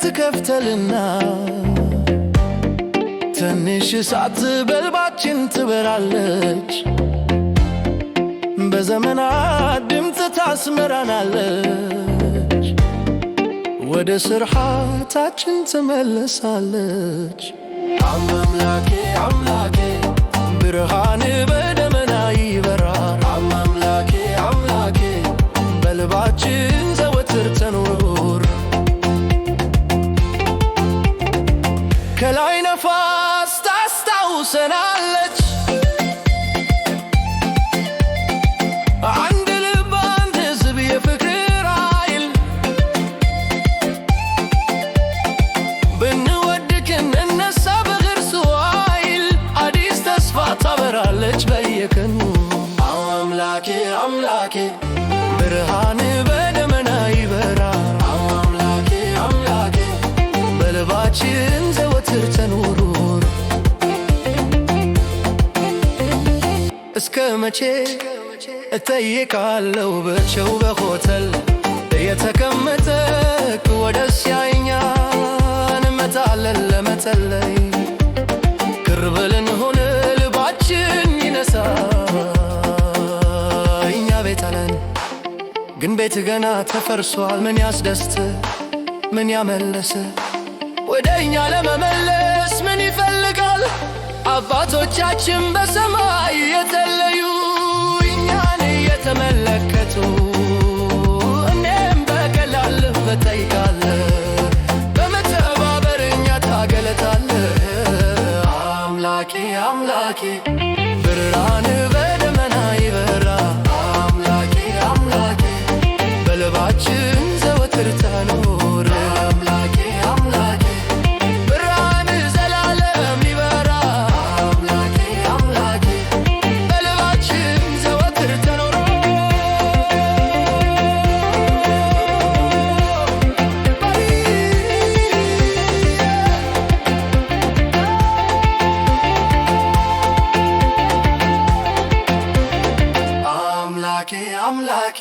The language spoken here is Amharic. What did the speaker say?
ትከፍተልና ትንሽ እሳት በልባችን ትበራለች። በዘመናት ድምፅ ታስመራናለች። ወደ ስርዓታችን ትመለሳለች። አምላኬ አምላኬ ብርሃን በደመና ይበራል። አምላኬ አምላኬ በልባችን ዘወትር ትኑር። ከላይ ነፋስ ታስታውሰናለች። አንድ ልብ አንድ ሕዝብ የፍቅር ኃይል ብንወድቅ እንነሳ በእርሱ ኃይል። አዲስ ተስፋ ታበራለች በየቀኑ። አምላኬ አምላኬ ብርሃን በደመና ይበራል። አምላኬ አምላኬ በልባችን ዘወትር ትኑር። እስከ መቼ እጠይቃለሁ በቸው በሆቴል የተቀመጠክ ወደዚያ እኛን እንመጣለን ለመጸለይ። ቅርብ ልንሆን ልባችን ይነሳ። እኛ ቤት አለን ግን ቤት ገና ተፈርሷል። ምን ያስደስት ምን ያመለስ ወደ እኛ ለመመለስ ምን ይፈልጋል? አባቶቻችን በሰማይ የተለዩ እኛን እየተመለከቱ እኔም በቀላል እጠይቃለሁ። በመተባበር እኛ ታገለታለህ። አምላኬ አምላኬ ብርሃን በደመና ይበራል። አምላኬ አምላኬ በልባችን ዘወትር ትኑር። አምላኬ አምላኬ ብርሃን ዘላለም ይበራል። አምላኬ አምላኬ በልባችን ዘወትር ትኑር። አምላኬ አምላኬ